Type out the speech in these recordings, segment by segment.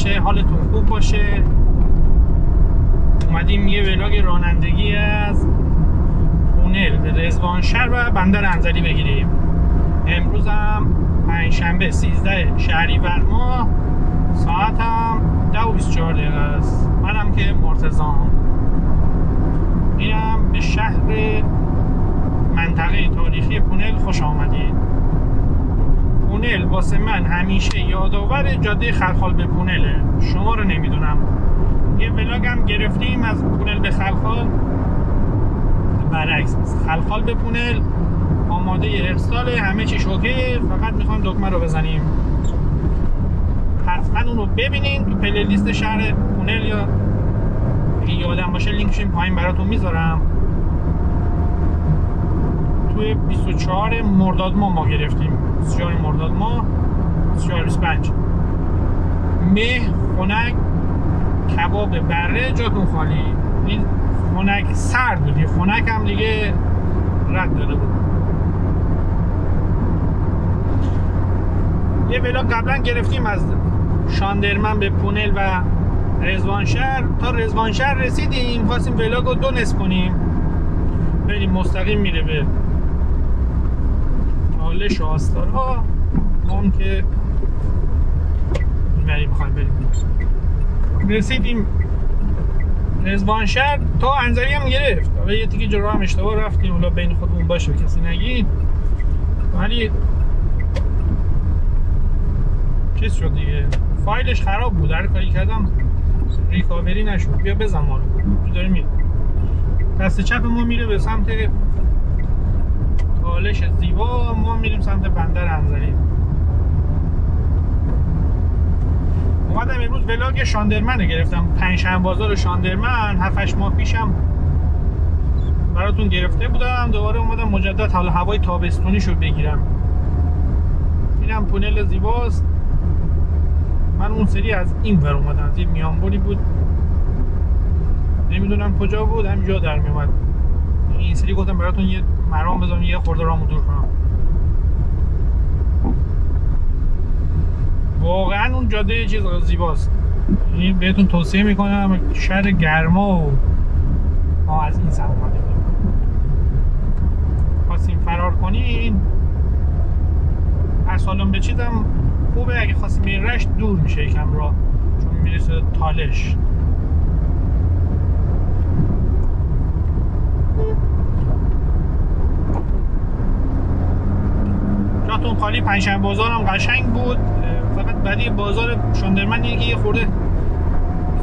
باشه، حالتون خوب باشه. اومدیم یه ولاگ رانندگی از پونل به رضوانشهر و بندر انزلی بگیریم. امروز هم پنجشنبه 13 شهریور ماه، ساعت هم 10:24 است. منم که مرتضام میرم به شهر منطقه تاریخی پونل. خوش آمدید. پونل واسه من همیشه یادآور جاده خلخال به پونله. شما رو نمیدونم. یه ولاگ هم گرفتیم از پونل به خلخال، برعکس خلخال به پونل آماده ارسال، همه چیش اوکی، فقط میخوایم دکمه رو بزنیم. حتما اونو ببینین تو پلیلیست شهر پونل، یا اگه یادم باشه لینکش این پایین براتون میذارم. توی 24 مرداد ما گرفتیم، 24 مرداد ماه 24-25 مه. خنک کباب بره جاتون خالی. این خنک سرد بود، خنک هم دیگه رد داده بود. یه ولاگ قبلا گرفتیم از شاندرمن به پونل و رضوانشهر. تا رضوانشهر رسیدیم، خواستیم ولاگ رو 2 نصف کنیم، بریم مستقیم میره به چالش و آستارها. ما هم که اینوری میخوایم بریم. رسیدیم رضوانشهر، تا انزلی هم گرفت. حالا یه تیکه جلو هم اشتباه رفتیم، حالا بین خودمون باشه کسی نگید، ولی چیز شد دیگه، فایلش خراب بود. هر کاری کردم ریکاوری نشد. بیا بزن ما رو داره میره. دست چپ ما میره به سمت چالش زیبا، ما میریم سمت بندر انزلی. اومدم امروز ولاگ شاندرمن گرفتم، پنجشنبه بازار شاندرمن. 7-8 ماه پیشم براتون گرفته بودم، دوباره اومدم مجدد حالا هوای تابستونی شو بگیرم. اینم پونل زیباست. من اون سری از این ور اومدم، از این میانبری بود، نمیدونم کجا بود، همینجا در میومد. این سری گفتم براتون یه مرام بذارم، یه خورده رامو دور کنم. واقعا اون جاده یه چیز زیباست. این بهتون توصیه میکنم. شهر گرما و ما از این سمت اومده بودیم، خواستیم فرار کنین. ارسالان به چیزم خوبه، اگه خواستیم این رشت دور میشه یکم راه، چون میرسه تالش. جاتون خالی. پنجشنبه بازار هم قشنگ بود، فقط بعدی بازار شاندرمن اینه که یه خورده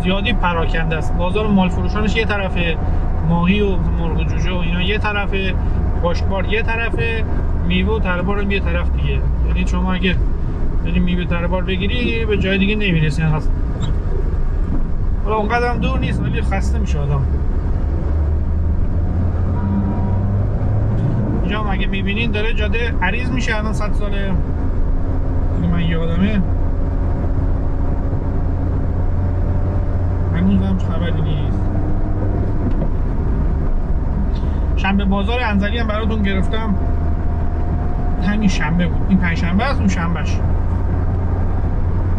زیادی پراکنده است. بازار مال فروشانش یه طرفه، ماهی و مرغ جوجه و اینا یه طرفه، خشکبار یه طرفه، میوه و تربار هم یه طرف دیگه. یعنی شما اگه بریم میوه تربار بگیری به جای دیگه نمیرسی. حالا اونقدر هم دور نیست، ولی خسته میشه آدم. اینجا هم اگه میبینین داره جاده عریض میشه، الان 100 ساله من یادمه. هنوز هم خبری نیست. شنبه بازار انزلی هم براتون گرفتم، همین شنبه بود. این پنجشنبه است، اون شنبهش.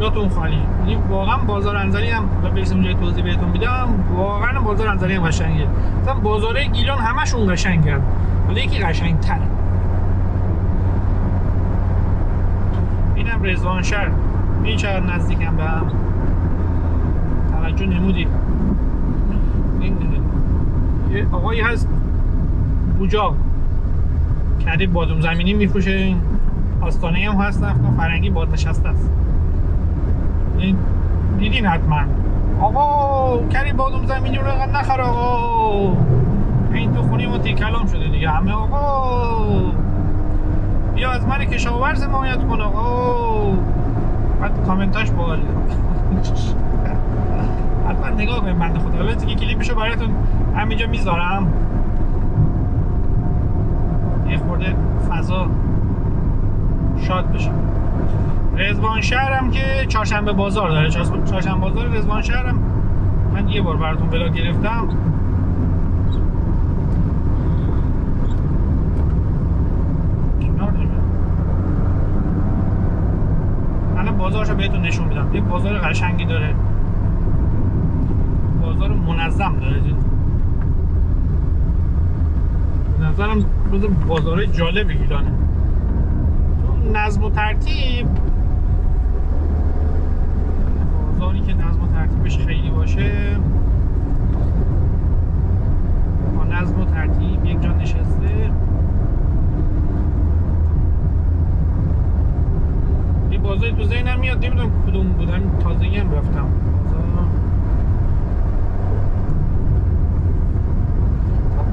جاتون خالی. یعنی واقعا بازار انزلی هم برسیم اونجا توضیح بهتون میدم. واقعا بازار انزلی هم قشنگه. مثلا بازارهای گیلان همشون قشنگن، ولی یکی قشنگ‌تره. اینم رضوانشهر. این چقدر نزدیکم به هم. توجه نمودی. این یه آقایی هست بوجا کردی بادوم زمینی میفروشه. آستانه هم هست، نفت فرنگی بادنشسته است. این دیدین حتما. آقا کردی بادوم زمینی رو اینقدر نخر آقا. این تو خونه ما کلام شده دیگه همه. آقا بیا از من کشاورز حمایت کن آقا. بعد کامنتاش باحاله. حتما نگاه کنید بنده خدا. حالا دیگه کلیپشو براتون همینجا میذارم. یه خورده فضا شاد بشه. رضوانشهر هم که چهارشنبه بازار داره. چهارشنبه بازار رضوانشهر هم من یه بار براتون ولاگ گرفتم. بازارشو بهتون نشون میدم. یه بازار قشنگی داره، بازار منظم داره. به نظرم جز بازارهای جالب گیلانه. نظم و ترتیب، بازاری که نظم و ترتیبش خیلی باشه، با نظم و ترتیب یک جا نشسته. یه بازاری تو ذهنم میاد، نمیدونم کدوم بودم، تازگی هم رفتم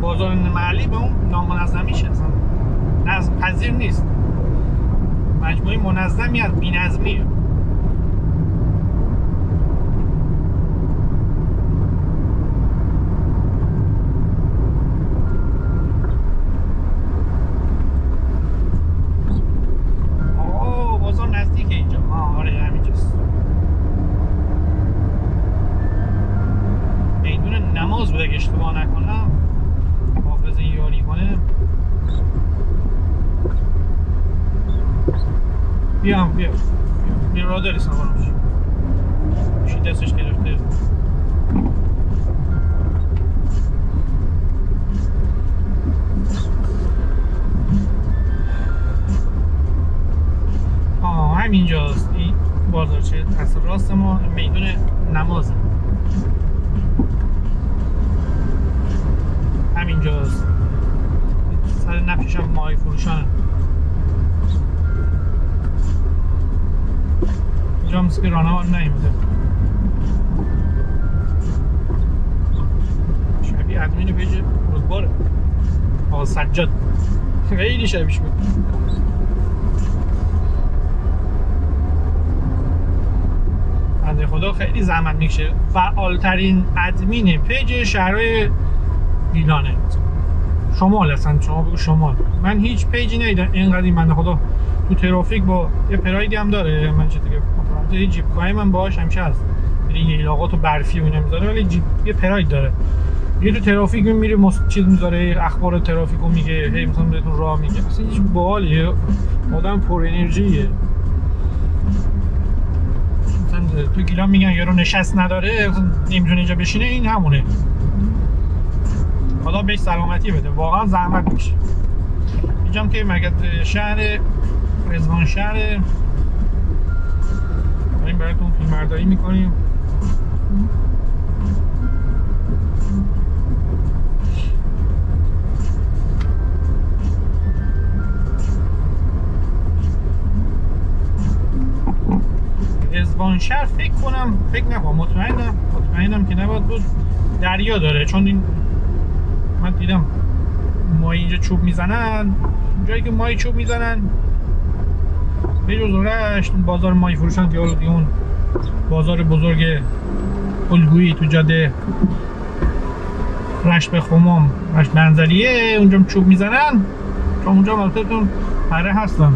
بازار محلی. به اون نامنظمیش اصلا نظم پذیر نیست، مجموعه منظمی از بی‌نظمیه. بازار نزدیکه اینجا. آره همینجاست. میدون نماز بود اگه اشتباه نکنم، حافظ یاری کنه. بیا را داری سوارمش شی دستش گرفته. همینجاست این بازارچه از راست ما میدون نمازه. همینجاست سر نفشش هم ماهی فروشانه. اینجا هم که رانوار نیمده، شبیه ادمین پیج رودباره آقا سجاد، خیلی شبیهش بود. بنده خدا خیلی زحمت میکشه، فعالترین ادمین پیج شهرهای گیلانه، شمال هستن. شما بگو شمال. من هیچ پیجی ندیدم اینقدر این بنده خدا تو ترافیک با یه پرایدی هم داره. من چه دیگه جیب کای من باهاش همیشه هست، یه علاقات و برفی و اینا میذاره، ولی جیب یه پراید داره. یه تو ترافیک میره چیز میذاره، اخبار ترافیک رو میگه، هی مثلا بهتون راه میگه. اصلا هیچ باحالیه، آدم پر انرژیه. مثلا تو گیلان میگن یارو نشست نداره، نمیتونه اینجا بشینه، این همونه. خدا بهش سلامتی بده، واقعا زحمت میشه. اینجا هم که مرکز شهر رضوان شهر، داریم براتون فیلمبرداری میکنیم. رضوان شهر فکر نکنم، مطمئنم که نباید بود، دریا داره. چون این من دیدم ماهی اینجا چوب میزنن، جایی که ماهی چوب میزنن به جز رشت بازار ماهی فروشان که اون بازار بزرگ الگویی تو جاده رشت به خمام، رشت منزلیه، اونجا چوب میزنن. چون اونجا مالتون پره هستن،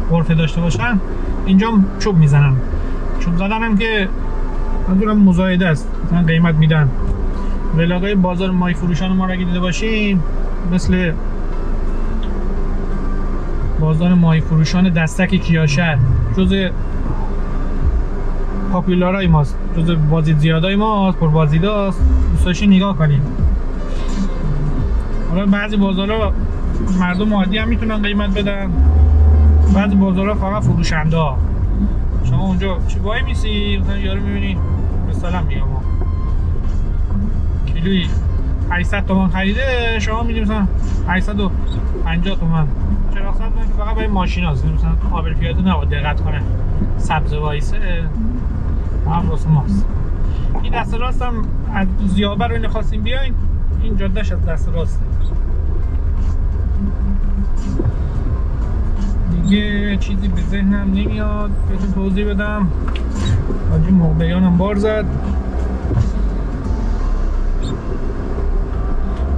غرفه داشته باشن، اینجا چوب میزنن. چوب زدن هم که منظورم مزایده است، مثلا قیمت میدن. ولاغای بازار ماهی فروشان ما را اگه دیده باشین، مثل بازار ماهی فروشان دستک کیاشهر، جز پاپولارای ماست، جز بازدید زیادای ماست، پر بازدیداست. دوست داشتین نگاه کنید. حالا بعضی بازارها مردم عادی هم میتونن قیمت بدن، بعضی بازارها فقط فروشنده ها. شما اونجا چی وای میسی، مثلا یارو میبینی مثلا میگم کیلویی 800 تومان خریده، شما میدید مثلا 850 تومان. چرا اصلا فقط برای ماشین هست، مثلا قابل پیاده نباید دقت کنه، سبز وایسه هم واسه ماست. این دست راست هم از زیابه رو نخواستیم بیاین، این جادهش از دست راسته. دیگه چیزی به ذهنم نمیاد بهتون توضیح بدم. حاجی موقعیانم بار زد.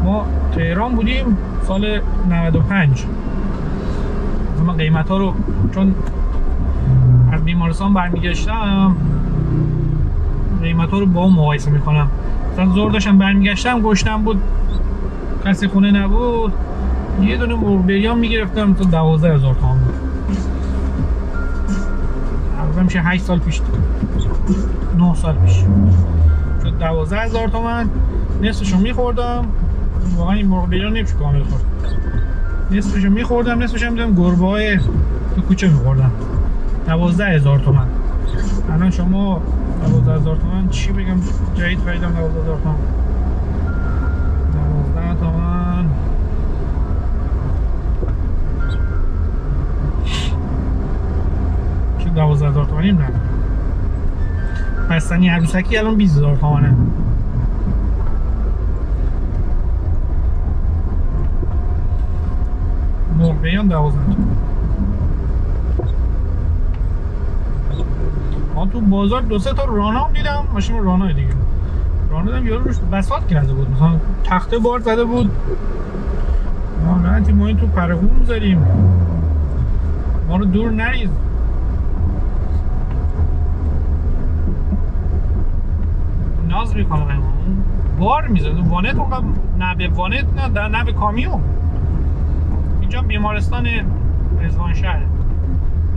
ما تهران بودیم سال 95. من قیمت ها رو چون از بیمارستان برمیگشتم، قیمت ها رو با اون مقایسه میکنم. مثلا زور داشتم برمیگشتم، گشتم بود، کسی خونه نبود، یه دونه مرغ بریان میگرفتم تا 12,000 تومان بود. تقریبا میشه 8 سال پیش 9 سال پیش شد 12,000 تومان. نصفشو میخوردم، واقعا این مرغ بیرون نمیشه کامل خورد، نصفشو میخوردم نصفشو میدم گربه های تو کوچه میخوردم. 12,000 تومان. الان شما 12,000 تومان چی بگم جدید خریدم 12,000 تومان. 12 تومان چه 12,000 تومانی نه. بستنی عروسکی الان 20,000 تومانه. مرغ بیان 12 تومان. من تو بازار 2-3 تا رانا دیدم، ماشین رانا دیگه. رانا دیدم یارو روش بساط کرده بود، مثلا تخته بار زده بود. ما این تو پرهون میذاریم، ما رو دور نریز. ناز میکنه اون بار میذاره وانت، اونقدر نه به وانت نه به کامیون. اینجا بیمارستان رضوان شهر،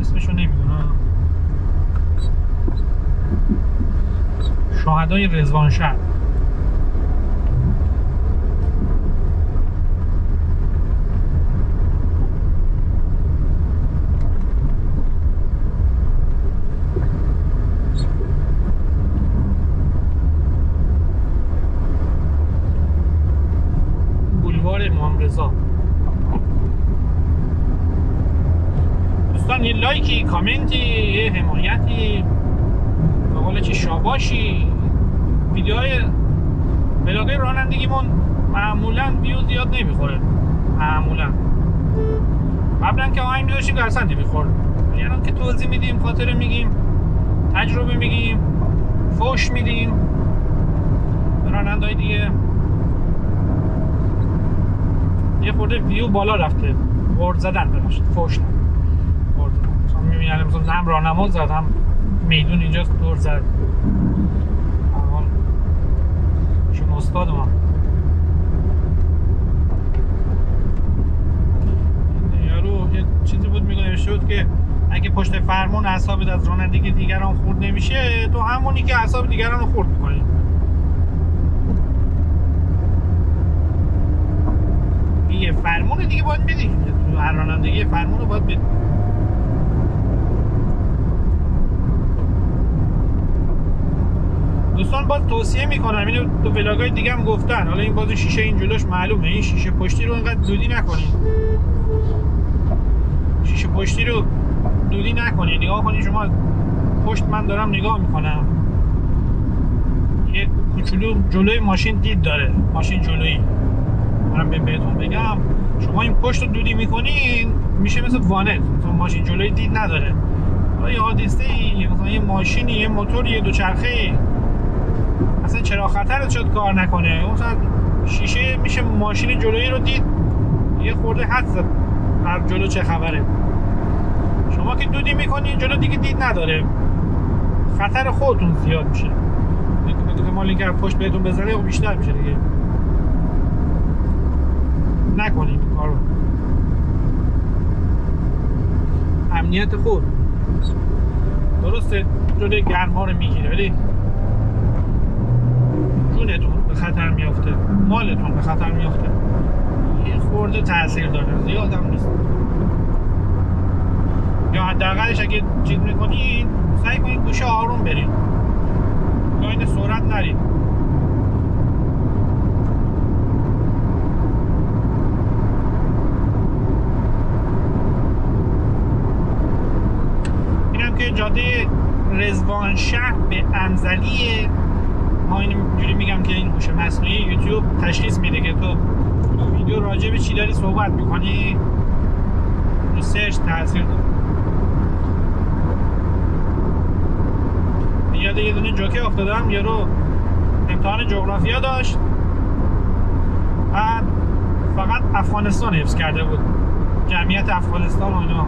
اسمشو نمیدونم، شهدای رضوان شهر. بولوار امام رضا. دوستان یه لایکی، کامنتی، یه حمایتی، به قول چی شاباشی. ویدیوهای ولاگای رانندگیمون معمولا ویو زیاد نمیخوره، معمولا. قبلا که آهنگ می‌داشتیم درصد نمیخورد، یعنی که توضیح میدیم، خاطره میگیم، تجربه میگیم، فوش میدیم به راننده‌های دیگه، یه خورده ویو بالا رفته. ورد زدن ببخشید، فوش نه، ورد زدن. مثلا میبینیم مثلا هم راهنما زد، هم میدون اینجاست دور زد. شما استاد ما یارو یه چیزی بود میگه که اگه پشت فرمون اعصابت از رانندگی دیگران خورد نمیشه، تو همونی که اعصاب دیگران رو خورد میکنی. یه فرمون دیگه باید بدی، تو هر رانندگی فرمون رو باید بدی. دوستان باز توصیه میکنم، اینو تو ولاگای دیگه هم گفتن، حالا این باز شیشه این جلوش معلومه، این شیشه پشتی رو اینقدر دودی نکنید، شیشه پشتی رو دودی نکنید. نگاه کنید شما، پشت من دارم نگاه میکنم، یه کوچولو جلوی ماشین دید داره، ماشین جلویی. من بهتون بگم شما این پشت رو دودی میکنین میشه مثل وانت، مثلا ماشین جلویی دید نداره. یه حادثه ای، مثلا یه ماشینی، یه موتوری، یه دوچرخه‌ای، اصلا چرا خطرت شد کار نکنه، مثلا شیشه میشه ماشین جلویی رو دید، یه خورده حد زد هر جلو چه خبره. شما که دودی میکنین جلو دیگه دید نداره، خطر خودتون زیاد میشه. دیگه مال اینکه پشت بهتون بزنه و بیشتر میشه دیگه. نکنین این کارو. امنیت خود درسته جلوی گرما رو میگیره، ولی جونتون به خطر میافته، مالتون به خطر میافته. یه خورده تاثیر داره، زیاد هم نیست. یا حداقلش اگه چیز میکنین سعی کنین گوشه آروم برین، یا این سرعت نرین. اینم که جاده رضوان شهر به انزلیه. ما اینجوری میگم که این هوش مصنوعی یوتیوب تشخیص میده که تو ویدیو راجع به چی داری صحبت میکنی، رو سرچ تاثیر داره. یاد یه دونه جوکه افتادم، یارو امتحان جغرافیا داشت، بعد فقط افغانستان حفظ کرده بود، جمعیت افغانستان و اینا.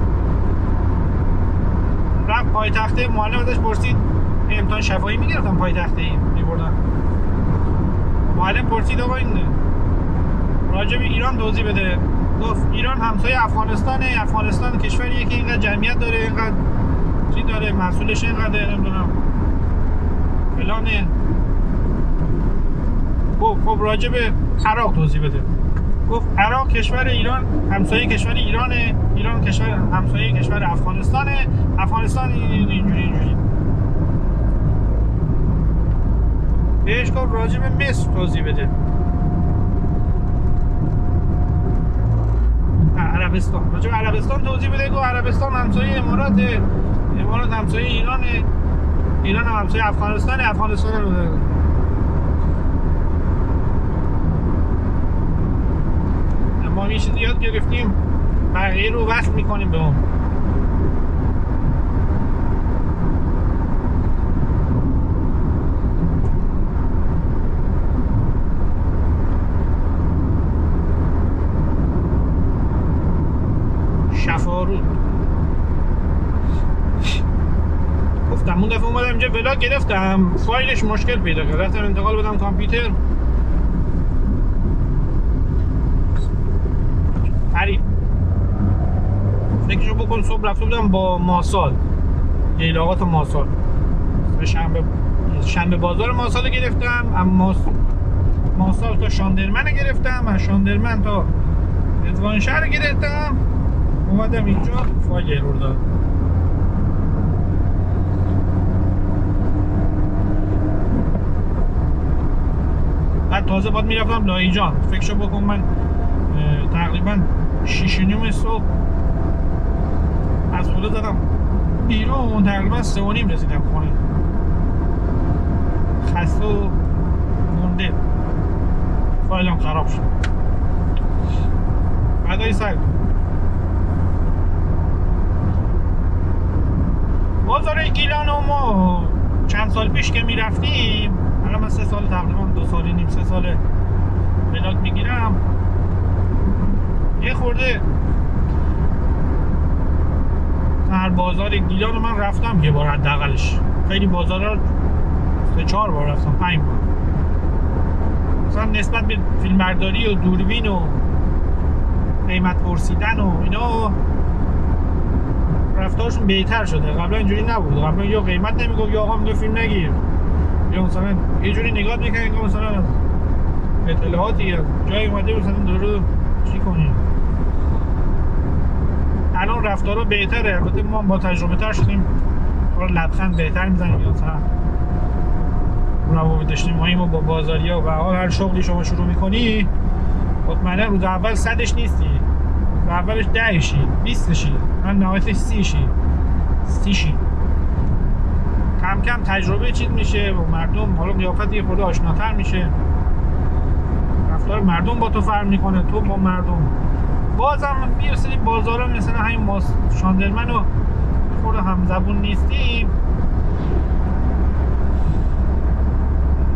رفت پایتخته، معلم ازش پرسید امتحان شفاهی میگرفتم پایتخته میبردن. معلم پرسید آقا این راجع به ایران توضیح بده. گفت ایران همسایه افغانستانه، افغانستان کشوریه که اینقدر جمعیت داره، اینقدر چی داره، مسئولش اینقدر، نمیدونم فلانه. خب راجع به عراق توضیح بده. گفت عراق کشور ایران همسایه کشور ایرانه، ایران کشور همسایه کشور افغانستانه، افغانستان اینجوری. بهش گفت راجع به مصر توضیح بده. عربستان، راجع به عربستان توضیح بده. گفت عربستان همسایه اماراته، امارات همسایه ایرانه، ایران هم همسایه افغانستانه، افغانستان رو ما یه چیزی یاد گرفتیم، بقیه رو وصل میکنیم به اون. شفارود گفتم اون دفعه اومدم اینجا ولاگ گرفتم، فایلش مشکل پیدا کرد، رفتم انتقال بدم کامپیوتر. فکرشو بکن صبح رفته بودم با ماسال، لیلاقات ماسال، شنبه بازار ماسال گرفتم، اما ماسال تا شاندرمن گرفتم، از شاندرمن تا رضوانشهر گرفتم، اومدم اینجا فایل ارور داد. بعد تازه باید میرفتم لایجان. فکرشو بکن من تقریبا 6:30 صبح از خونه زدم بیرون، تقریبا 3:30 رسیدم خونه، خسته و مونده، فایلم خراب شد. بعدای سر بازار گیلان و ما چند سال پیش که میرفتیم، الان من 3 سال تقریبا 2 سال و نیم 3 سال ولاگ میگیرم، یه خورده هر بازار گیلان من رفتم یه بار حداقلش، خیلی بازارها 3-4 بار رفتم، 5 بار. مثلا نسبت به فیلمبرداری و دوربین و قیمت پرسیدن و اینا رفتارشون بهتر شده. قبلا اینجوری نبود، قبلا یا قیمت نمیگفت یا آقا میگه فیلم نگیر، یا مثلا یه جوری نگاه میکنه که مثلا از اطلاعاتی از جای اومده مثلا داره چی کنی. الان رفتارا بهتره، البته ما با تجربه تر شدیم، لبخند بهتر میزنیم، یا مثلا روابط اجتماعی ما با بازاریا و هر شغلی شما شروع میکنی مطمئنا روز اول 100ش نیستی، روز اولش 10شی 20شی، من نهایتش 30شی. کم کم تجربه چیز میشه و مردم حالا قیافت یه خورده آشناتر میشه، رفتار مردم با تو فرق میکنه، تو با مردم. بازم یه سری بازارا مثلا همین شاندرمن و خورده همزبون نیستیم،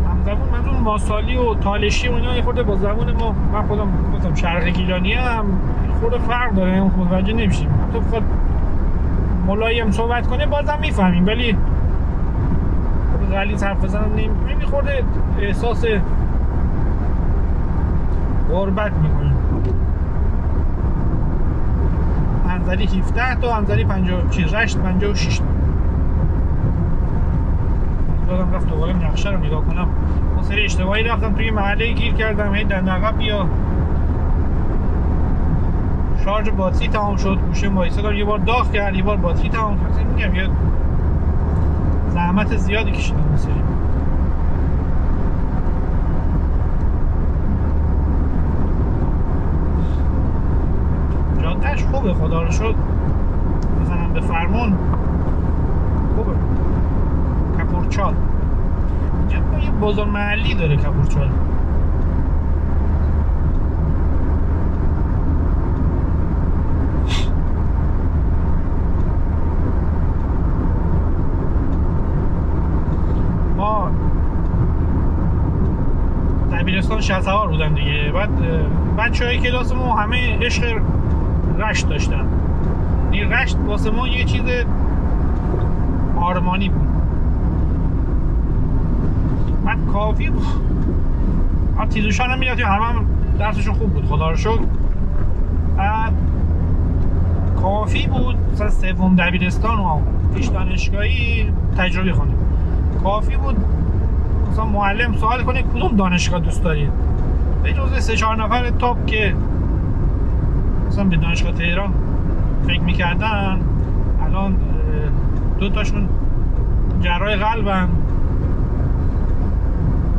همزبون منظور ماسالی و تالشی و اینا یه خورده با زبون ما، من خودم گفتم شرق گیلانی هم خورده فرق داره، متوجه نمیشیم. تو فقط ملایم صحبت کنه بازم میفهمیم، ولی غلیظ حرف بزنم نمیخورده، احساس غربت میکنیم. انزلی 17 تا انزلی 56 دادم رفت دوباره نقشه رو نگاه کنم، اون سری اشتباهی رفتم توی محله گیر کردم، هی در عقب بیا شارژ باتری تمام شد، گوشه وایسادم یه بار داغ کرد، یه بار باتری تمام کرد. میگم یه زحمت زیادی کشیدم اون سری. جادهش خوبه خدا رو شد، بزنم به فرمون خوبه. کپورچال یه بازار محلی داره کپورچال. ما دبیرستان شهسوار بودم دیگه، بعد بچه‌های کلاس ما همه عشق رشت داشتن. این رشت واسه ما یه چیز آرمانی بود، بعد کافی بود. تیزوشان هم میرفتیم، همه درسشون خوب بود خدا رو شکر. بعد کافی بود مثلا 3م دبیرستان و پیش دانشگاهی تجربی خوندیم. کافی بود مثلا معلم سوال کنه کدوم دانشگاه دوست دارید، به جز 3-4 نفر تاپ که مثلا به دانشگاه تهران فکر میکردن، الان 2 تاشون جراح قلبن،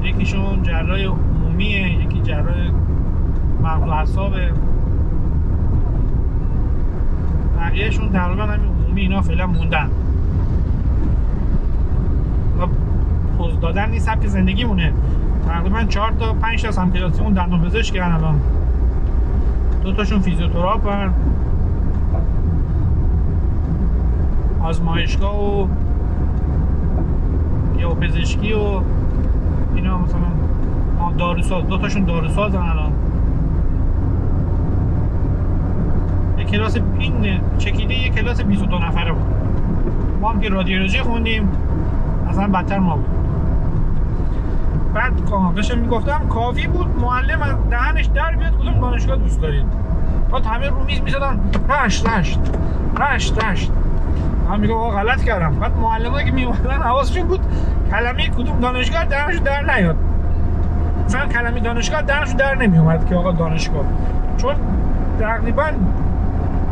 یکیشون جراح عمومیه، یکی جراح مغز و اعصابه، بقیهشون تقریبا همین عمومی اینا فعلا موندن و پوز دادن این سبک زندگی مونه. تقریبا 4 تا 5 تا همکلاسیمون دندون پزشکن، الان 2 تاشون فیزیوتراپن، آزمایشگاه و گیاپزشکی و اینا، مثلا داروساز، 2 تاشون داروسازن. الان یک کلاس این چکیده یک کلاس 22 نفره بود. ما هم که رادیولوژی خوندیم اصلا بدتر ما بود. بعد داشتم میگفتم کافی بود معلم از دهنش در بیاد کدوم دانشگاه دوست دارید. بعد همه رو میز میزدن رشت. من میگم آقا غلط کردم. بعد معلمایی که میومدن حواسشون بود کلمه کدوم دانشگاه درش در نیاد. مثلا کلمه دانشگاه درش در نمیومد که آقا دانشگاه، چون تقریبا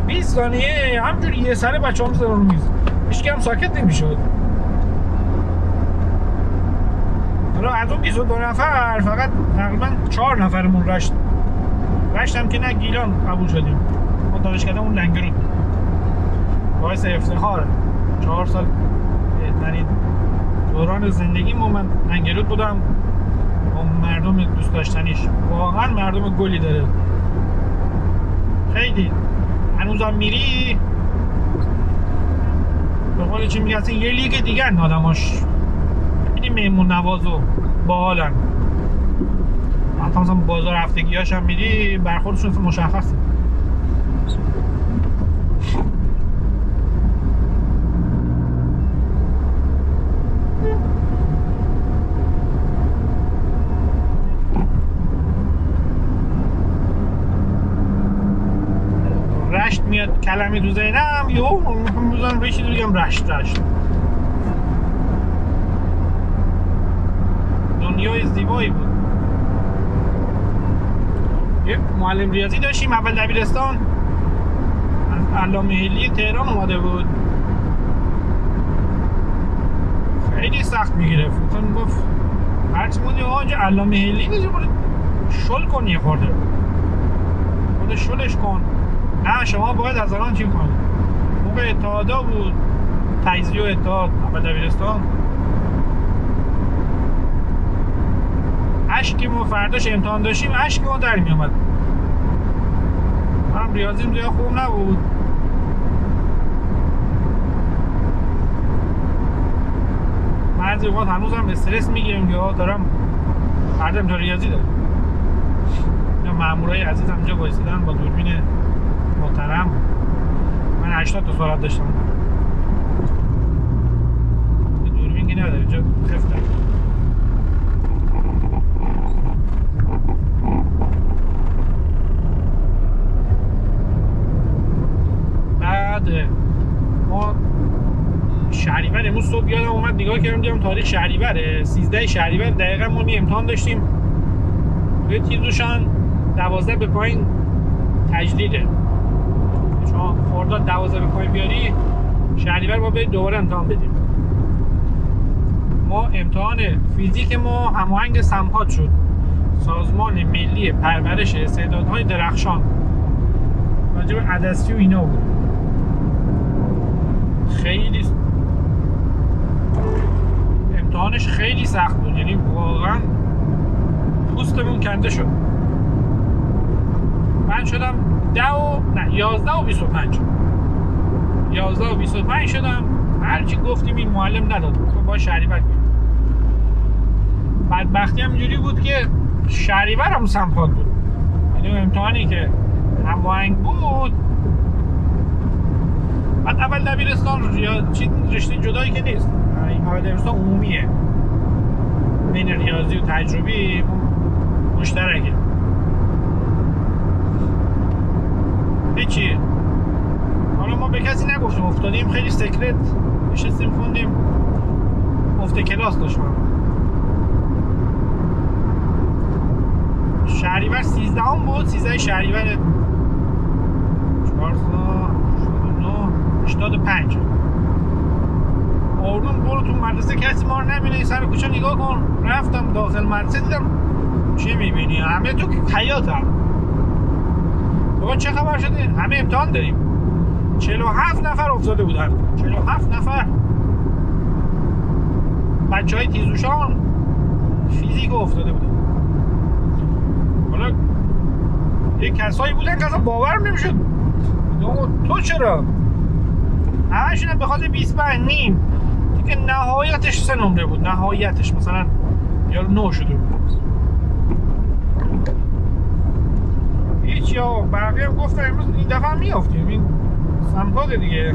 20 ثانیه همجوری یه سره بچه‌ها میذارن رو میز، هیچ هم ساکت نمیشد. حالا از اون 22 نفر فقط تقریبا 4 نفرمون رشتم که نه گیلان قبول شدیم. ما دانشگاهمون لنگرود، باعث افتخاره. 4 سال بهترین دوران زندگی من لنگرود بودم. مردم دوست داشتنیش، واقعا مردم گلی داره، خیلی. هنوزم میری به قول چی میگه، اصلا یه لیگ دیگه ان آدماش، خیلی مهمون نواز و باحالن. حتی مثلا بازار هفتگیاش هم میری برخوردشون مشخصه. رشت میاد کلمه دو زینم یهو میذارم روی چیزی بگم رشت. دنیای زیبایی بود. یه معلم ریاضی داشتیم اول دبیرستان، از علامه حلی تهران اومده بود، خیلی سخت میگرفت. مثلا گفت هرچی بودی آنجا علامه حلی نیست، شل کن یه خورده، خود شلش کن. نه شما باید از الان چی کنید. موقع اتحادا بود، تجزیه و اتحاد اول دبیرستان، اشکی ما فرداش امتحان داشتیم، اشکی ما در می آمد. من ریاضیم زیاد خوب نبود، بعضی اوقات هنوزم استرس میگیرم که دارم فردا امتحان ریاضی دارم. مامورای عزیز همینجا وایسیدن با دوربین محترم. من 80 تا سرعت داشتم، دوربین که نداره اینجا خفتم. بعد ما شهریور امروز صبح یادم اومد نگاه کردم دیدم تاریخ شهریوره، 13 شهریور دقیقا ما امتحان داشتیم. توی تیزوشان 12 به پایین تجدیده، شما خرداد 12 به پایین بیاری شهریور ما برید دوباره امتحان بدیم. ما امتحان فیزیک ما هماهنگ سمپاد شد، سازمان ملی پرورش استعدادهای درخشان، راجع به عدسی و اینا بود. خیلی امتحانش خیلی سخت بود، یعنی واقعا پوستمون کنده شد. من شدم 11 و 25 11 و 25 شدم. هرچی گفتیم این معلم نداد، با شهریور بود. بدبختی هم اینجوری بود که شهریور هم سمپاد بود، یعنی امتحانی که هماهنگ بود. بعد اول دبیرستان رشته جدایی که نیست، اول دبیرستان عمومیه، بین ریاضی و تجربی مشترکه. هیچی. حالا ما به کسی نگفتیم افتادیم، خیلی سکرت نشستیم خوندیم. افت کلاس داشتم. شهریور 13 بود. 13 شهریور 85. آروم برو تو مدرسه کسی ما رو نبینه، سر کوچه نگاه کن. رفتم داخل مدرسه دیدم چی میبینی؟ همه تو حیاتم. بابا چه خبر شده؟ همه امتحان داریم. 47 نفر افتاده بودن. 47 نفر بچه های تیزوشان فیزیک افتاده بودن. حالا یک کسایی بودن که اصلا باور نمیشد. تو چرا؟ همشون هم به خاطر 25 نیم دیگه نهایتش 3 نمره بود. نهایتش مثلا یا 9 شده بود. هیچ یا بقیه هم گفتن امروز این دفعه هم میافتیم. این سمپاده دیگه.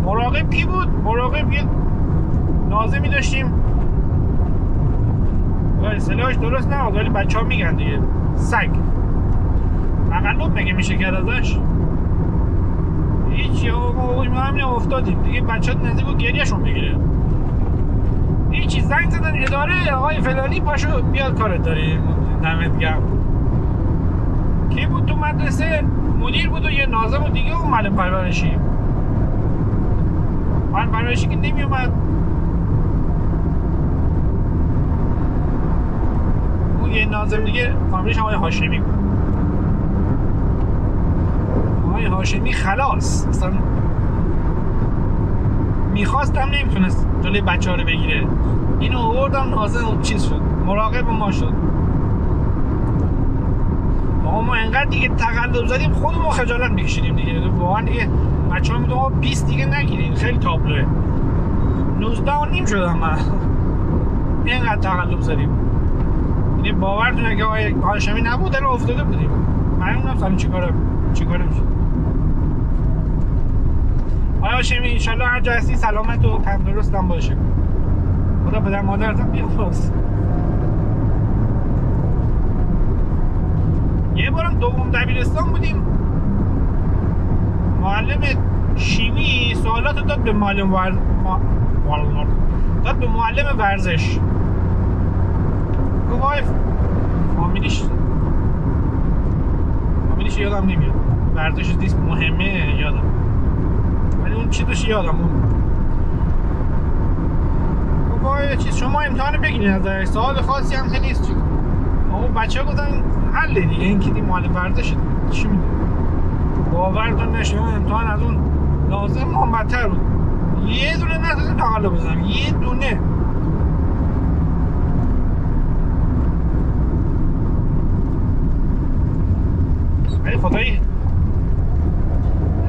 مراقب کی بود؟ مراقب یه ناظمی داشتیم. اصطلاحش درست نبود ولی بچه ها میگن دیگه سگ. تقلب مگه میشه کرد ازش؟ هیچی ما همین افتادیم دیگه. بچه ها نزدیک و گریهشون بگیره. هیچی زنگ زدن اداره آقای فلانی پاشو بیاد کارت داریم. دمت گرم. کی بود تو مدرسه؟ مدیر بود و یه ناظم و دیگه اون معلم پرورشی. معلم پرورشی که نمی اومد. اون یه ناظم دیگه فامیلش آقای هاشمی بود. آقای هاشمی خلاص اصلا میخواستم نمیتونست جلوی بچه ها رو بگیره. اینو آوردم ناظم چیز شد، مراقب ما شد. آقا ما انقدر دیگه تقلب زدیم خودمون خجالت میکشیدیم دیگه. واقعا دیگه بچه ها میگفتن آقا 20 دیگه نگیرین خیلی تابلوه. 19 و نیم شدم من. اینقدر تقلب زدیم. یعنی باورتونه که آقای هاشمی نبود الان افتاده بودیم. من نمیدونم چیکار میشه. آقای هاشمی انشالله هر جا هستی سلامت و تندرستم باشه. خدا پدر مادرتم بیامرز. یه بارم دوم دبیرستان بودیم. معلم شیمی سوالات داد به معلم ورزش. گفت وای فامیلیش یادم نمیاد. ورزش دیست مهمه یادم. ولی اون چی داشت یادم اون. گفت وای چیز شما امتحان بگیرین ازش. سوال خاصی هم که نیست. اما بچه ها گفتن حله دیگه این که دی معلم ورزش چی میده. باورتون نشه امتحان از اون لازم محمدتر بود. یه دونه نتونستم تقلب بزنم. یه دونه. ولی خدایی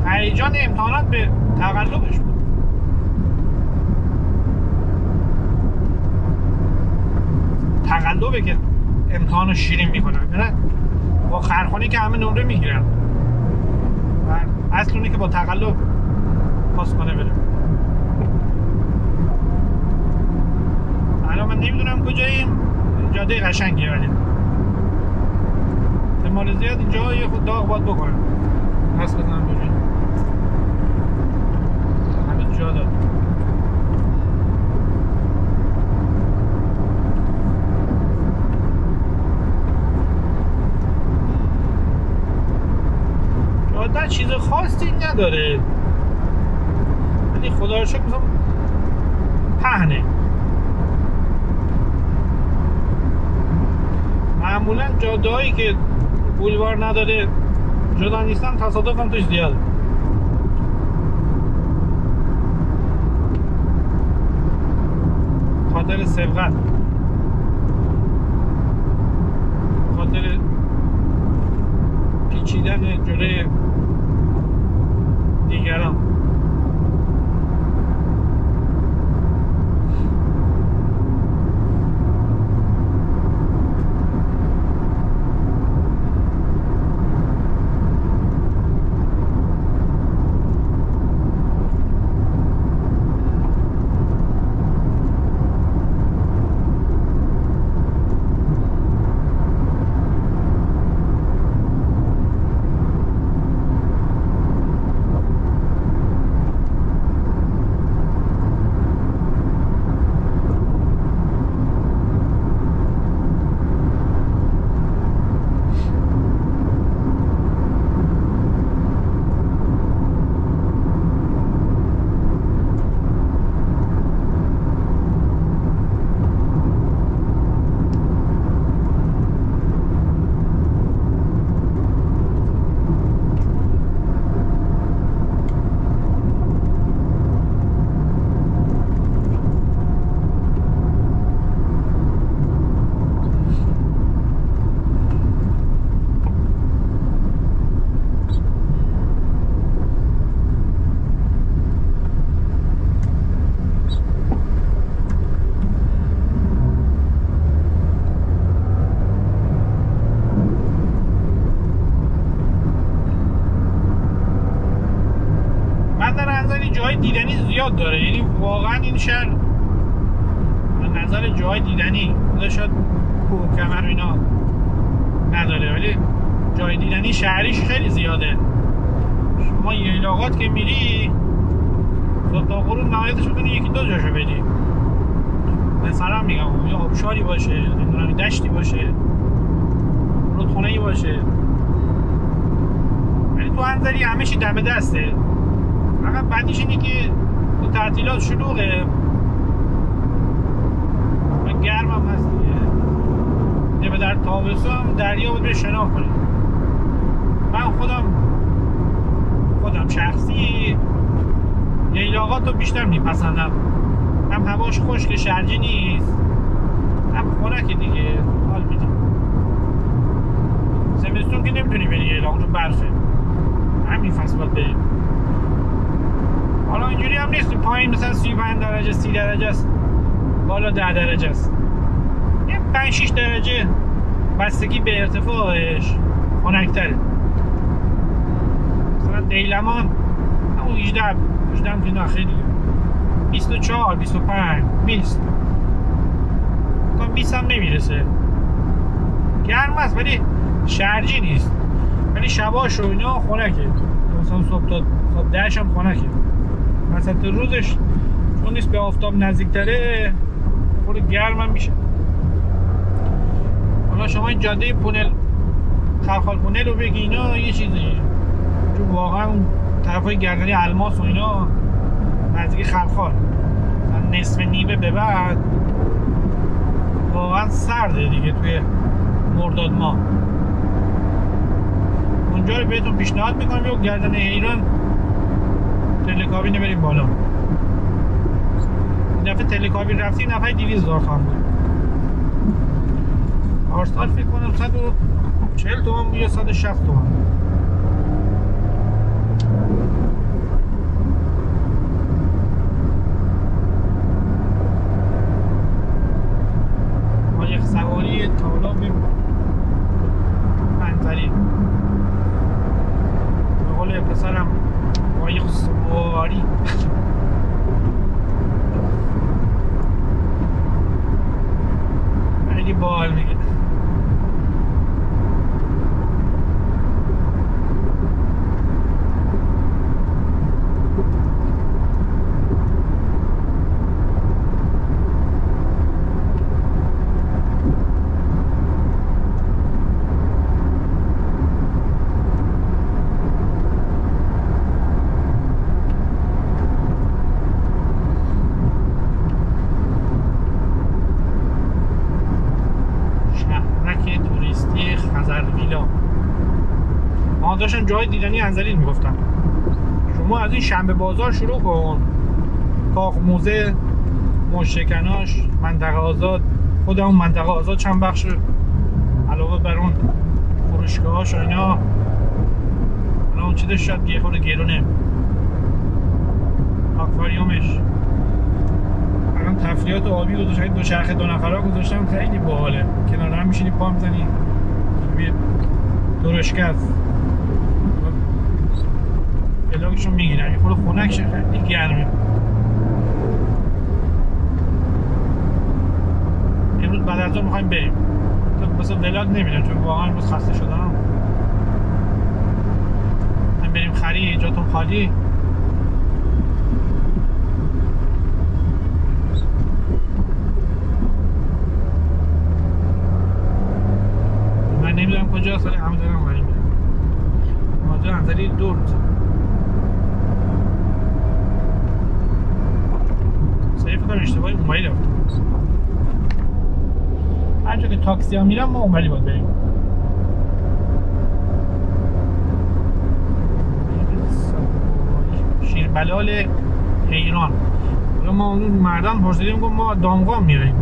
هیجان امتحانات به تقلبش بود. تقلبه که امتحانو شیرین میکنن. نه با خرخانی که همه نمره میگیرن. اصل اونه که با تقلب پاس کنه بره. الان من نمیدونم کجاییم. جاده قشنگیه ولی احتمال زیاد اینجا یه خود داغ باید بکنم. پس بزنم ببین همه جا داد. جاده چیز خاصی نداره ولی خدا رو شکر مثلا پهنه. معمولا جاده هایی که بولوار نداره جدا نیستن تصادف هم توش زیاده. خاطر سبقت، خاطر پیچیدن جلوی دیگران. زیاد داره، یعنی واقعا این شهر از نظر جای دیدنی شاید کوه کمر و اینا نداره، ولی جای دیدنی شهریش خیلی زیاده. شما ییلاقات که میری تا غروب نهایتش بتونی یکی دو جاشو بدی، مثلا میگم یا آبشاری باشه، نمیدونم دشتی باشه، رودخونه‌ای باشه، ولی تو انزلی همه چی دم دسته. فقط بعدیش اینه که تو تعطیلات شلوغه و گرم هم هست دیگه. در تابستون دریا بود شنا کنید. من خودم شخصی ییلاقات رو بیشتر میپسندم، هم هواش خشک شرجی نیست، هم خنکه دیگه، حال میده. زمستون که نمیتونی بری ییلاق چون برفه، همین فصل باید بریم. حالا اینجوری هم نیست پایین مثلا 35 درجه 30 درجه است، بالا 10 درجه است، یه 5-6 درجه بستگی به ارتفاعش خنک‌تره. مثلا دیلمان همون 18 هم که نه خیلی 24 25 20 تا 20 هم نمیرسه. گرم است ولی شرجی نیست، ولی شباش و اینا خنکه. مثلا صبح تا 10 هم خنکه. مثلا روزش چون نیست به آفتاب نزدیک‌تره خود گرم هم میشه. حالا شما این جاده پونل خلخال پونل رو بگی اینا یه چیزی، چون واقعا اون طرفای گردنی الماس و اینا نزدیک خلخال نصف نیمه به بعد واقعا سرده دیگه. توی مرداد ماه اونجا رو بهتون پیشنهاد میکنم یا گردن ایران تلکابین بریم بالا. این دفعه تلکابین رفتیم نفعی 200,000 تومان بود. پارسال فکر کنم 140 تومان بود یا 160 تومان. قایق سواری تالاب منطقی به قول پسرم قایق سواری خیلی باحال میگه. داشتم جای دیدنی انزلی میگفتم. شما از این شنبه بازار شروع کن، کاخ موزه، مشکناش، منطقه آزاد، خود اون منطقه آزاد چند بخش علاوه بر اون فروشگاهاش و اینا، اون چیزش شاید یه خورده گرونه. آکواریومش الان تفریحات آبی گذاشتن، دو چرخه 2 نفره گذاشتن، خیلی باحاله. کنار هم میشینی پا میزنی درشکه است. بلاگشون میگیرن یه خورده خنک شه، خیلی گرمه. امروز بعد از اون میخوایم بریم، مثلا ولاگ نمیرم چون واقعا امروز خسته شدم. میخوایم بریم خرید، جاتون خالی. من نمیدونم کجاست ولی همه دارم بریم ماجرا انزلی دور میشه. سعی کنم اشتباهی اونوری رفتم. هر جا که تاکسی ها میرم ما اونوری باید بریم. شیربلال حیران. ما اون مردم پرسیدیم گفت ما دامغان میریم.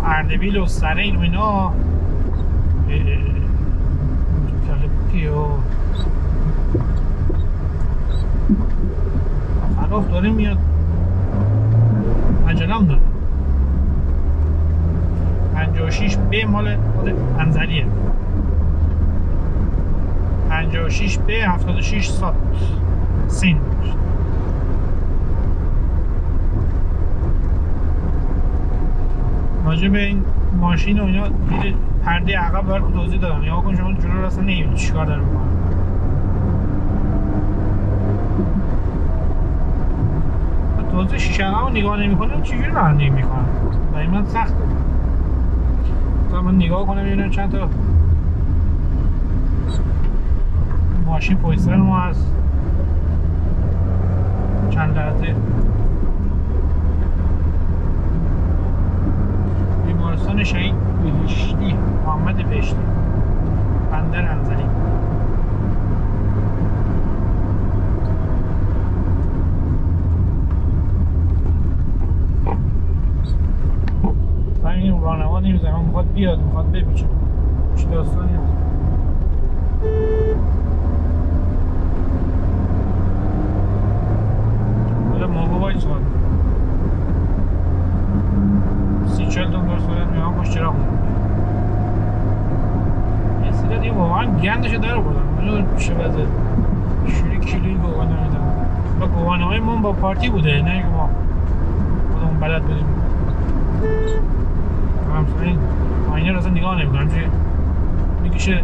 اردبیل و سرین و اینا خلاف داره میاد، عجلم داره. 56 ب مال خود انزلیه، 56 ب 76 سات سین. راجع به این ماشین و اینا پرده عقب برات توضیح دادم. یا کن شما جلو اصلا نمی‌بینی چیکار داره می‌کنه. توضیح شیشه عقب رو نگاه نمی‌کنم چجوری رانندگی می‌کنم. برای من سخته. تا من نگاه کنم ببینم چند تا ماشین پشت سر ما هست. چند لحظه بیمارستان شهید بهشتی، محمد بهشتی، بندر انزلی. این راهنما نمیزنه، من میخواد بیاد، میخواد بپیچه. چه داستانی هست؟ حالا موقع باید سوال 30-40 دنبال سوالت میام باش چرا خونم یه سیده دیگه واقعا گندشو در رو بودم. منو پیشه بزه شوری کیلوی گوانه میدم با گوانه های من با پارتی بوده، نه که ما خودمون بلد بودیم. همسنین آینه رو اصلا نگاه نمیکنم چه میکشه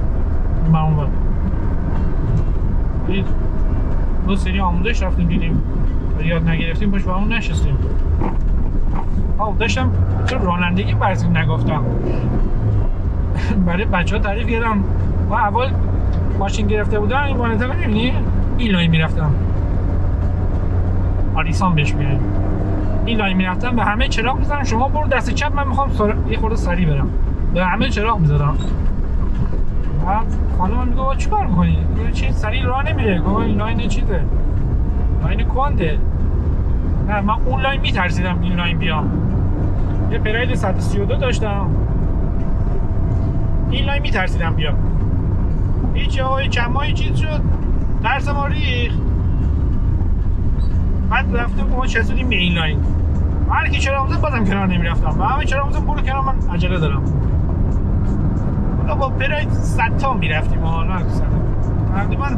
معمول بود. دو سری آموزش رفتیم دیدیم و یاد نگرفتیم باش با همون نشستیم. داشتم چرا رانندگی برسی نگفتم برای بچه ها تعریف کردم. و اول ماشین گرفته بودم این وانتا ببینی این لاین میرفتم آریسان بهش میگن. این لاین میرفتم به همه چراغ میزنم شما برو دست چپ من میخوام یه خورده سریع برم. به همه چراغ میزدم. خانم میگه با چی کار میکنی؟ چی سریع راه نمیره؟ گفت این لاین چیزه لاین کنده. نه من اون لاین میترسیدم این لاین بیام. یه پراید 132 داشتم این لاین میترسیدم بیام. هیچ آقای چند ماهی چیز شد درس ما ریخت. بعد رفتم ما چسبیدیم به این لاین. هر کی چرا بزن بازم کنار نمیرفتم. و همه چرا بزن برو کنار من عجله دارم. حالا با پراید 100 تا میرفتیم حالا تقریبا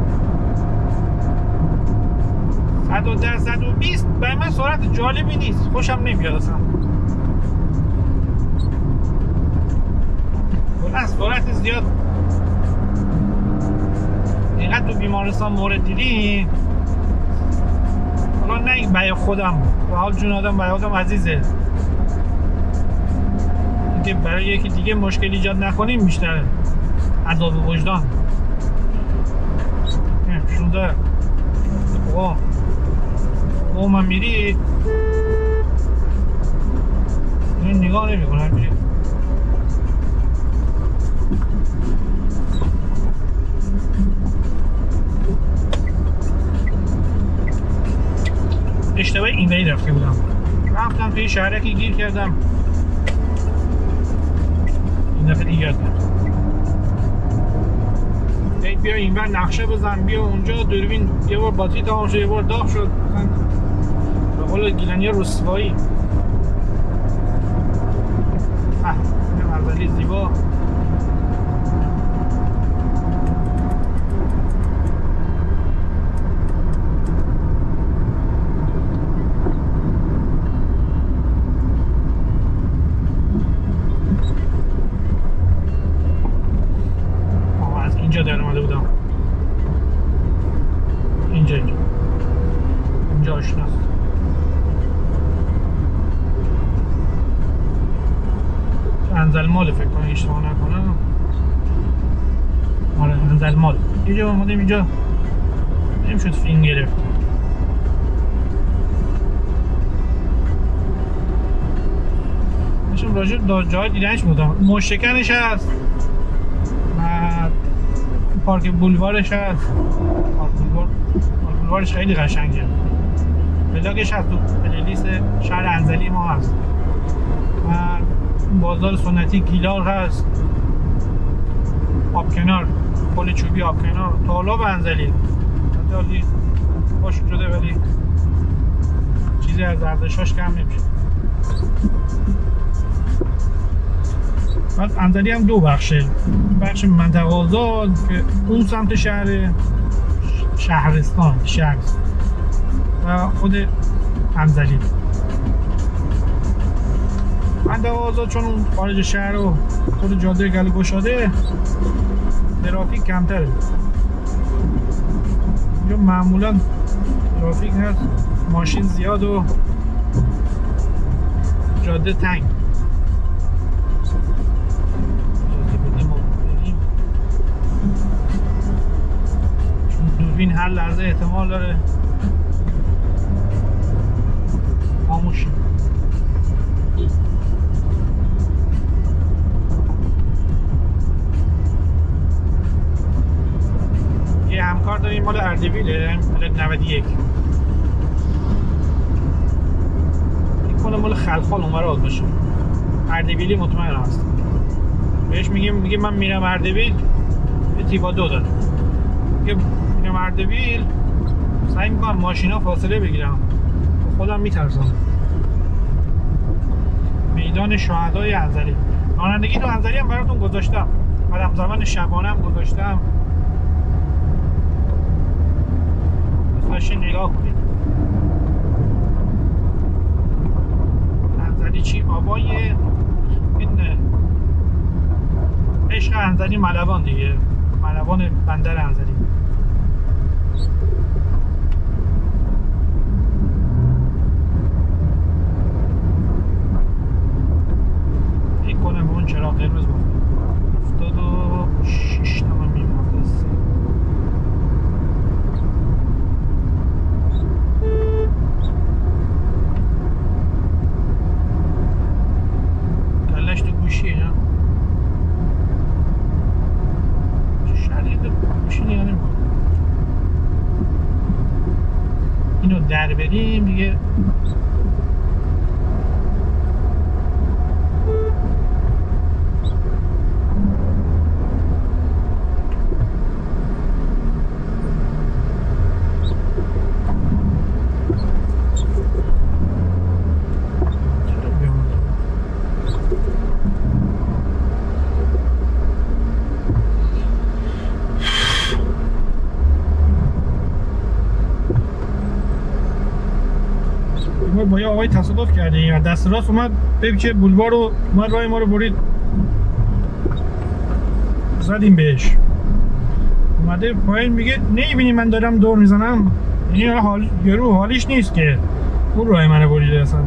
110 120 برای من سرعت جالبی نیست. خوشم نمیاد اصلا. از سرعت زیاد اینقدر تو بیمارستان مورد دیدی. حالا نه برای خودم و حال جون آدم برای آدم عزیزه اینکه برای یکی دیگه مشکل ایجاد نکنیم بیشتره عذاب وجدان. 16 او من میری این نگاه نمی کنم میری اشتباه ایمیل رفته بودم. رفتم توی شهرکی گیر کردم. این دفعه دیگه یاد نرفتم. بیا اینور نقشه بزن بیا اونجا دوربین یه بار باتری تمام شد یه بار داغ شد. به قول گیلانی رسوایی. این منظری زیبا. اینجا در اومده بودم. اینجا آشناست. انزلمال فکر کنم اشتباه نکنم. آره انزلمال. اینجا اومدیم اینجا نمیشد فیلم گرفت. داشتم راجع به جای دیدنش بودم. مشکنش هست. پارک بولوارش هست. بولوارش خیلی قشنگه. بلاگش هست تو پلیلیست شهر انزلی ما هست. و بازار سنتی گیلار هست. آبکنار پل چوبی آبکنار تالاب انزلی خیلی خوش شده ولی چیزی از ارزشاش کم نمیشه. بعد انزلی هم دو بخشه، بخش منطقه آزاد که اون سمت شهرستان و خود انزلی. منطقه آزاد چون اون خارج شهر و خود جاده گله گشاده ترافیک کمتره، یا معمولا ترافیک هست، ماشین زیاد و جاده تنگ. چون دوربین هر لحظه احتمال داره خاموش شه. یه همکار داریم مال اردبیله، پلت 91 کنه مال خلخال اونور آد باشه، اردبیلی مطمئن هست. بهش میگه من میرم اردبیل، یه تیبا 2 داره، میگه میرم اردبیل، سعی میکنم ماشینا فاصله بگیرم، خودم میترسم. میدان شهدای انزلی، رانندگی تو انزلی هم براتون گذاشتم، بعد زمان شبانه هم گذاشتم، بساش نگاه کنید. انزلی چی؟ آبای این عشق انزلی ملوان دیگه، ملوان بندر انزلی. این کنم به اون چراغ قرمز بود 76 تومن میمونه. گلش تو گوشیه نه؟ شدید گوشی نگاه نمی‌کنم. اینو در بریم دیگه. با یه آقای تصادف کردیم و دست راست اومد بپیچه بولوار رو، اومد راه ما رو برید، زدیم بهش، اومده پایین میگه نمیبینی من دارم دور میزنم؟ یعنی یارو حالیش نیست که اون راه منو بریده، اصلا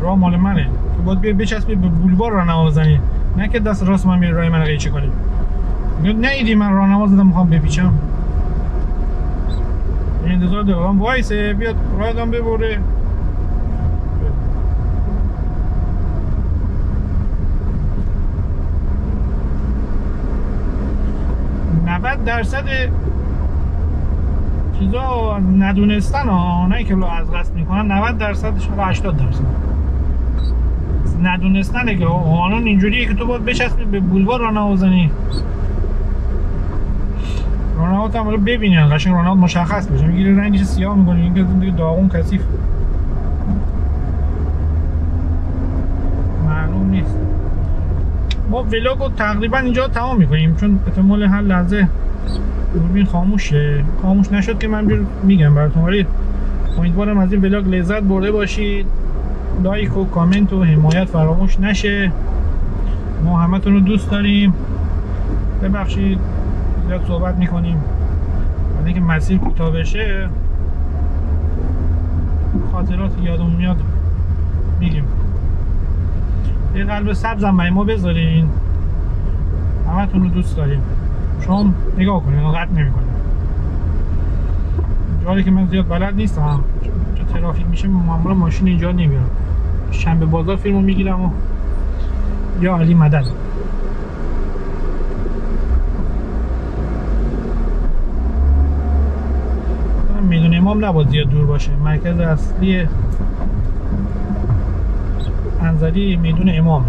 راه مال منه، تو باید بیا بچسبی به بولوار راهنما بزنی، نه که دست راست من میره راه منو قیچی کنی. میگه نیدی من راهنما زدم میخوام بپیچم، انتظار دارم وایسه بیاد راهدم ببره. 90% چیزا ندونستن ها، نه که از قصد میکنن، 90%ش رو 80% ندونستنه که قانون اینجوریه که تو باید بچسبی به بولوار راهنما بزنی. راهنمات هم رو ببینن قشنگ، راهنمات مشخص بشه، میگیره رنگش سیاه میکنه، این که دیگه داغون کثیف معلوم نیست. ما ولاگو تقریبا اینجا تمام میکنیم چون احتمال هر لحظه دوربین خاموشه. خاموش نشد که من میگم براتون، ولی امیدوارم از این ولاگ لذت برده باشید. لایک و کامنت و حمایت فراموش نشه. ما همتون رو دوست داریم. ببخشید زیاد صحبت میکنیم، ولی اینکه مسیر کوتاه بشه خاطرات یادمون میاد میگیم. یه قلب سبزم برای ما بذارین، همتون رو دوست داریم. شما نگاه کنین، قطع نمی‌کنیم. جایی که من زیاد بلد نیستم چون ترافیک میشه، معمولا ماشین اینجا نمیارم. شنبه بازار فیلمو میگیرم و یا علی مدد. میدون امام نباید زیاد دور باشه. مرکز اصلی انزلی میدون امام.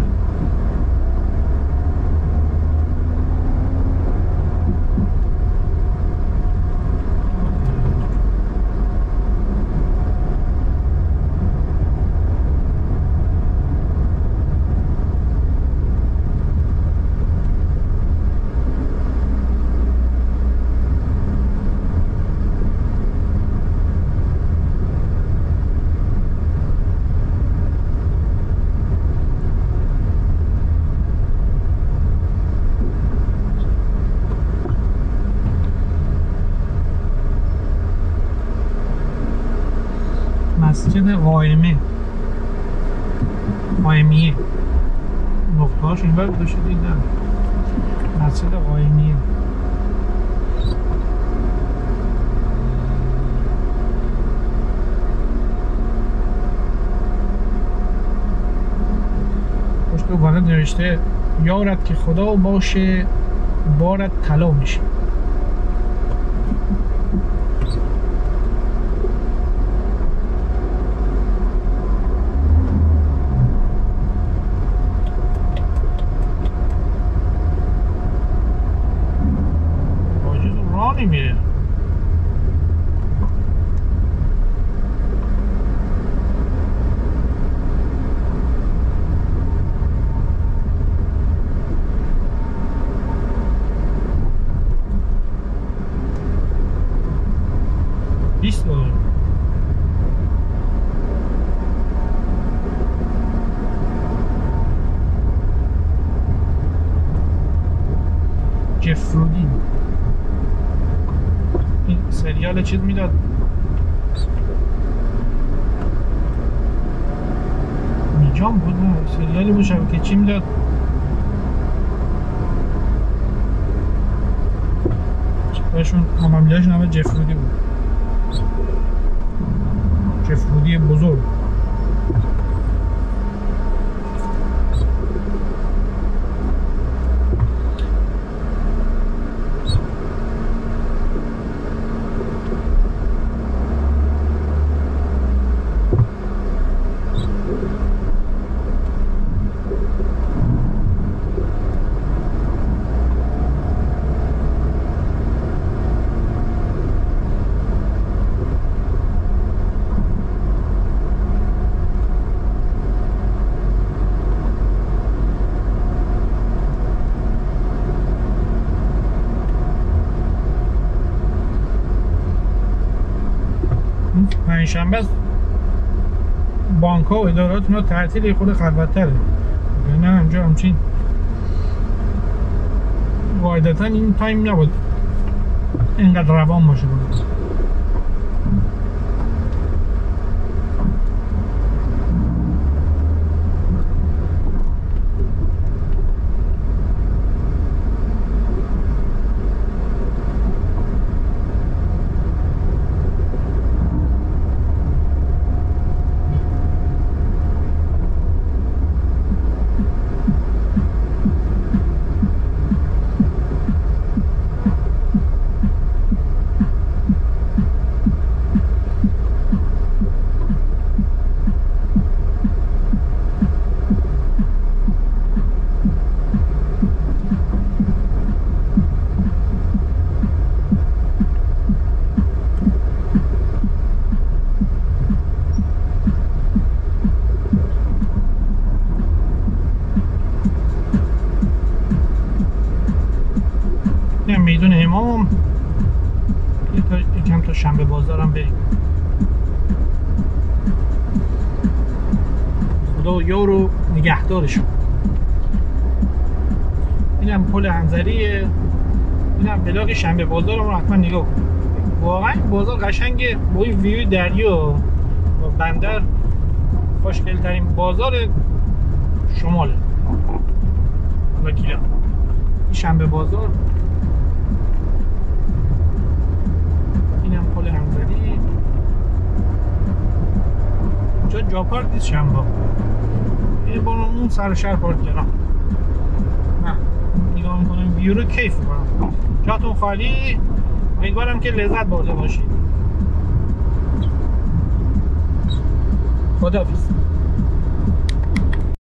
قائمیه نقطه هاش این بر گذاشته دیدم مسجد قائمیه. پشت و بغل نوشته یارت که خدا باشه بارت طلا میشه. میره $20 جفرودی این سریال چیز میداد میجام بود نه سریالی بود شبکه چی میداد چطورشون همامیلاش نامه جفرودی بود جفرودی بزرگ پنجشنبه بانک ها و ادارات اونا تعطیل خود خلوت‌تره نه همجا همچین قاعدتا این تایم نبود اینقدر روان باشه بود. میدون امام یکم تا شنبه بازارم بریم. خدا یارو نگهدارشون. اینم پل انزلیه، اینم بلاک شنبه بازارم رو حتما نگاه کن. واقعا بازار قشنگه با این ویو دریا و بندر. خوشگل ترین بازار شماله. وکیلا این شنبه بازار، اینم پل انزلی. اینجا جا پارک نیست شنبه، این با اون سر شهر پارک کردم. نه نگاه میکنم ویو رو کیف میکنم. جاتون خالی، امیدوارم که لذت برده باشید. خداحافظ.